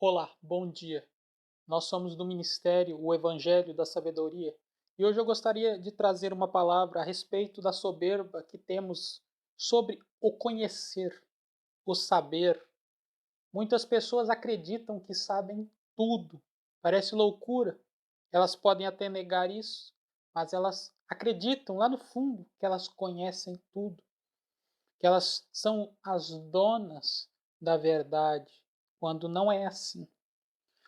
Olá, bom dia. Nós somos do Ministério O Evangelho da Sabedoria e hoje eu gostaria de trazer uma palavra a respeito da soberba que temos sobre o conhecer, o saber. Muitas pessoas acreditam que sabem tudo. Parece loucura. Elas podem até negar isso, mas elas acreditam lá no fundo que elas conhecem tudo, que elas são as donas da verdade, quando não é assim.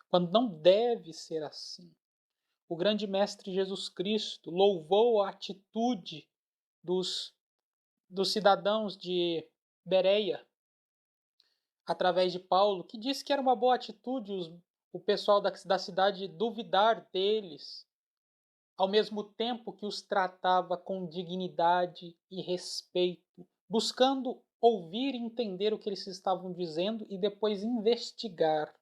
Quando não deve ser assim. O grande mestre Jesus Cristo louvou a atitude dos, dos cidadãos de Bereia, através de Paulo, que disse que era uma boa atitude o pessoal da cidade duvidar deles, ao mesmo tempo que os tratava com dignidade e respeito, buscando ouvir e entender o que eles estavam dizendo e depois investigar.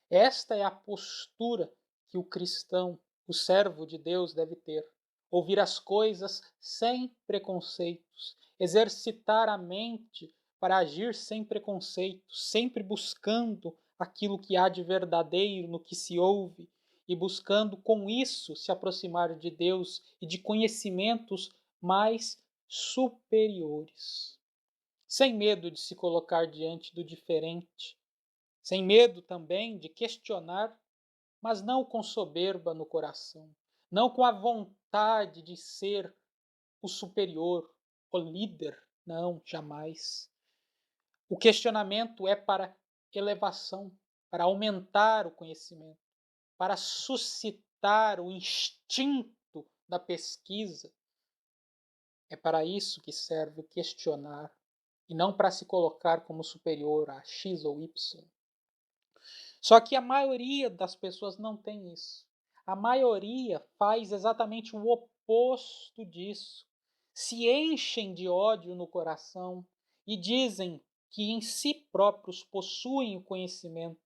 Esta é a postura que o cristão, o servo de Deus, deve ter. Ouvir as coisas sem preconceitos, exercitar a mente para agir sem preconceitos, sempre buscando aquilo que há de verdadeiro no que se ouve e buscando com isso se aproximar de Deus e de conhecimentos mais superiores. Sem medo de se colocar diante do diferente, sem medo também de questionar, mas não com soberba no coração, não com a vontade de ser o superior, o líder, não, jamais. O questionamento é para elevação, para aumentar o conhecimento, para suscitar o instinto da pesquisa. É para isso que serve o questionar, e não para se colocar como superior a X ou Y. Só que a maioria das pessoas não tem isso. A maioria faz exatamente o oposto disso. Se enchem de ódio no coração e dizem que em si próprios possuem o conhecimento,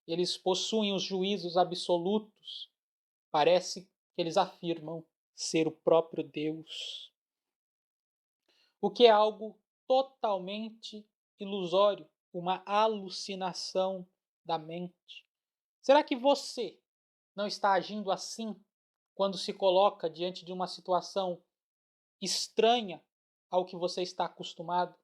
eles possuem os juízos absolutos. Parece que eles afirmam ser o próprio Deus, o que é algo totalmente ilusório, uma alucinação da mente. Será que você não está agindo assim quando se coloca diante de uma situação estranha ao que você está acostumado?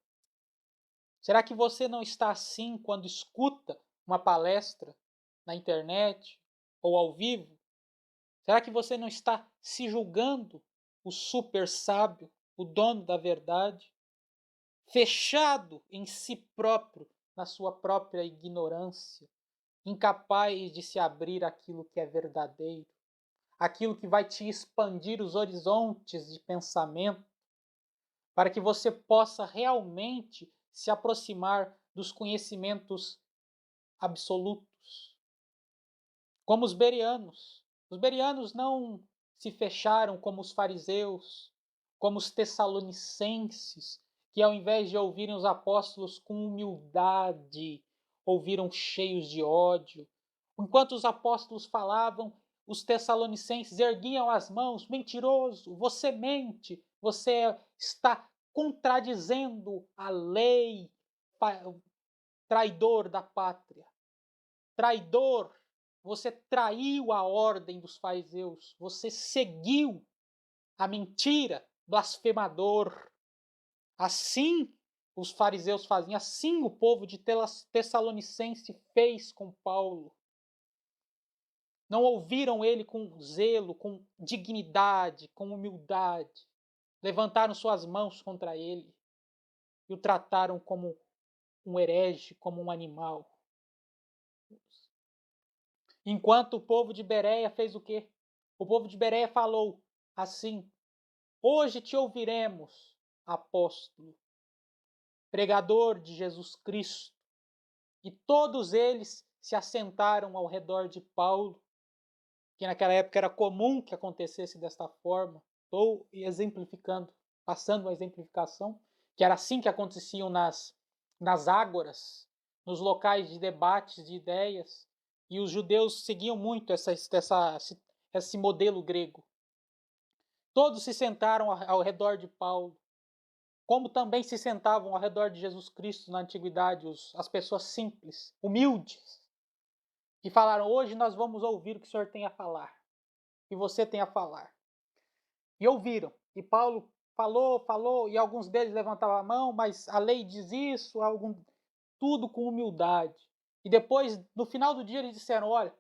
Será que você não está assim quando escuta uma palestra na internet ou ao vivo? Será que você não está se julgando o super sábio, o dono da verdade, fechado em si próprio, na sua própria ignorância, incapaz de se abrir àquilo que é verdadeiro, aquilo que vai te expandir os horizontes de pensamento, para que você possa realmente se aproximar dos conhecimentos absolutos? Como os bereanos. Os bereanos não se fecharam como os fariseus, como os tessalonicenses, que ao invés de ouvirem os apóstolos com humildade, ouviram cheios de ódio. Enquanto os apóstolos falavam, os tessalonicenses erguiam as mãos: mentiroso, você mente, você está contradizendo a lei, traidor da pátria. Traidor, você traiu a ordem dos fariseus, você seguiu a mentira, blasfemador. Assim os fariseus faziam, assim o povo de Tessalonicense fez com Paulo. Não ouviram ele com zelo, com dignidade, com humildade. Levantaram suas mãos contra ele e o trataram como um herege, como um animal. Enquanto o povo de Bereia fez o quê? O povo de Bereia falou assim: hoje te ouviremos, apóstolo, pregador de Jesus Cristo. E todos eles se assentaram ao redor de Paulo, que naquela época era comum que acontecesse desta forma. Estou exemplificando, passando uma exemplificação, que era assim que aconteciam nas ágoras, nos locais de debates de ideias, e os judeus seguiam muito esse modelo grego. Todos se sentaram ao redor de Paulo, como também se sentavam ao redor de Jesus Cristo na antiguidade, as pessoas simples, humildes. e falaram: hoje nós vamos ouvir o que o Senhor tem a falar, e você tem a falar. E ouviram. E Paulo falou, e alguns deles levantavam a mão, mas a lei diz isso, tudo com humildade. E depois, no final do dia, eles disseram: olha,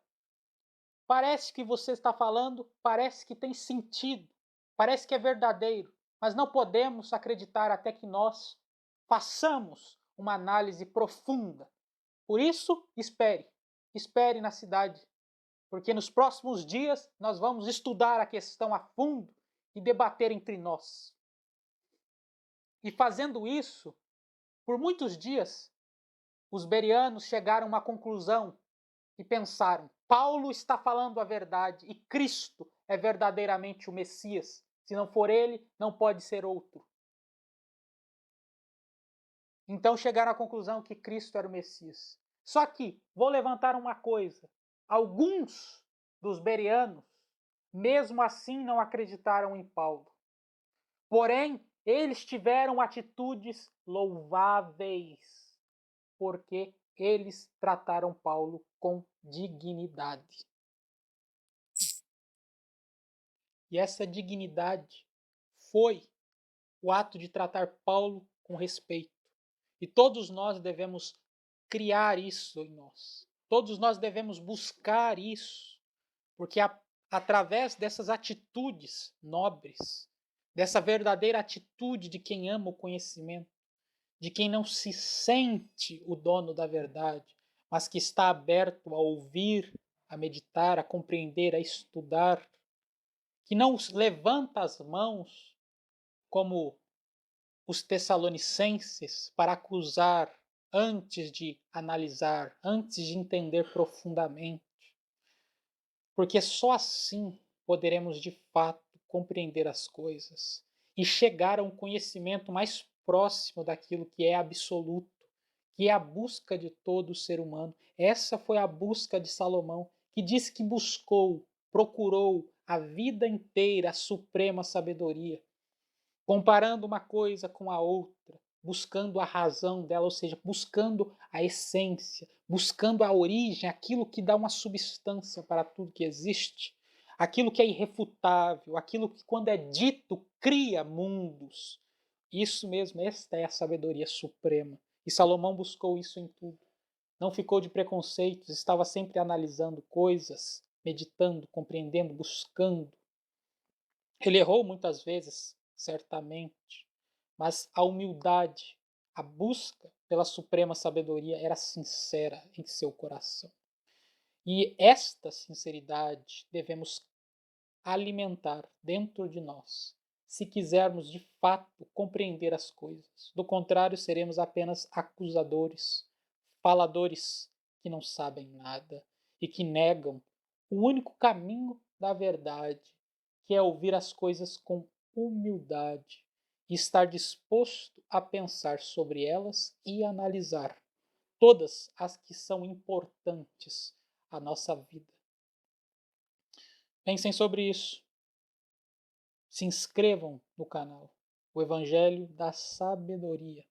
parece que você está falando, parece que tem sentido, parece que é verdadeiro, mas não podemos acreditar até que nós façamos uma análise profunda. Por isso, espere na cidade, porque nos próximos dias nós vamos estudar a questão a fundo e debater entre nós. E fazendo isso, por muitos dias, os bereanos chegaram a uma conclusão e pensaram: Paulo está falando a verdade e Cristo é verdadeiramente o Messias. Se não for ele, não pode ser outro. Então chegaram à conclusão que Cristo era o Messias. Só que, vou levantar uma coisa: alguns dos bereanos, mesmo assim, não acreditaram em Paulo. Porém, eles tiveram atitudes louváveis, porque eles trataram Paulo com dignidade. E essa dignidade foi o ato de tratar Paulo com respeito. E todos nós devemos criar isso em nós. Todos nós devemos buscar isso, porque através dessas atitudes nobres, dessa verdadeira atitude de quem ama o conhecimento, de quem não se sente o dono da verdade, mas que está aberto a ouvir, a meditar, a compreender, a estudar, que não levanta as mãos como os tessalonicenses para acusar antes de analisar, antes de entender profundamente. Porque só assim poderemos de fato compreender as coisas e chegar a um conhecimento mais próximo daquilo que é absoluto, que é a busca de todo ser humano. Essa foi a busca de Salomão, que disse que procurou a vida inteira a suprema sabedoria, comparando uma coisa com a outra, buscando a razão dela, ou seja, buscando a essência, buscando a origem, aquilo que dá uma substância para tudo que existe, aquilo que é irrefutável, aquilo que, quando é dito, cria mundos. Isso mesmo, esta é a sabedoria suprema. E Salomão buscou isso em tudo. Não ficou de preconceitos, estava sempre analisando coisas, meditando, compreendendo, buscando. Ele errou muitas vezes, certamente, mas a humildade, a busca pela suprema sabedoria era sincera em seu coração. E esta sinceridade devemos alimentar dentro de nós, se quisermos de fato compreender as coisas. Do contrário, seremos apenas acusadores, faladores que não sabem nada e que negam o único caminho da verdade, que é ouvir as coisas com humildade e estar disposto a pensar sobre elas e analisar todas as que são importantes à nossa vida. Pensem sobre isso. Se inscrevam no canal, o Evangelho da Sabedoria.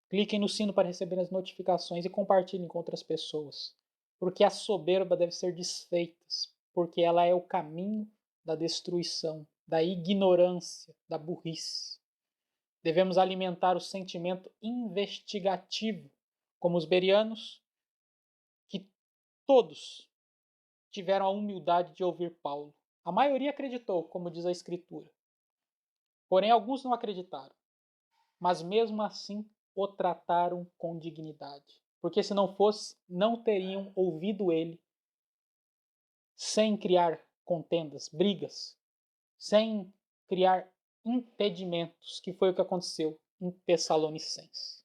Cliquem no sino para receber as notificações e compartilhem com outras pessoas, porque a soberba deve ser desfeita, porque ela é o caminho da destruição, da ignorância, da burrice. Devemos alimentar o sentimento investigativo, como os bereanos, que todos tiveram a humildade de ouvir Paulo. A maioria acreditou, como diz a Escritura. Porém, alguns não acreditaram. Mas mesmo assim o trataram com dignidade. Porque se não fosse, não teriam ouvido ele sem criar contendas, brigas, sem criar impedimentos, que foi o que aconteceu em Tessalonicenses.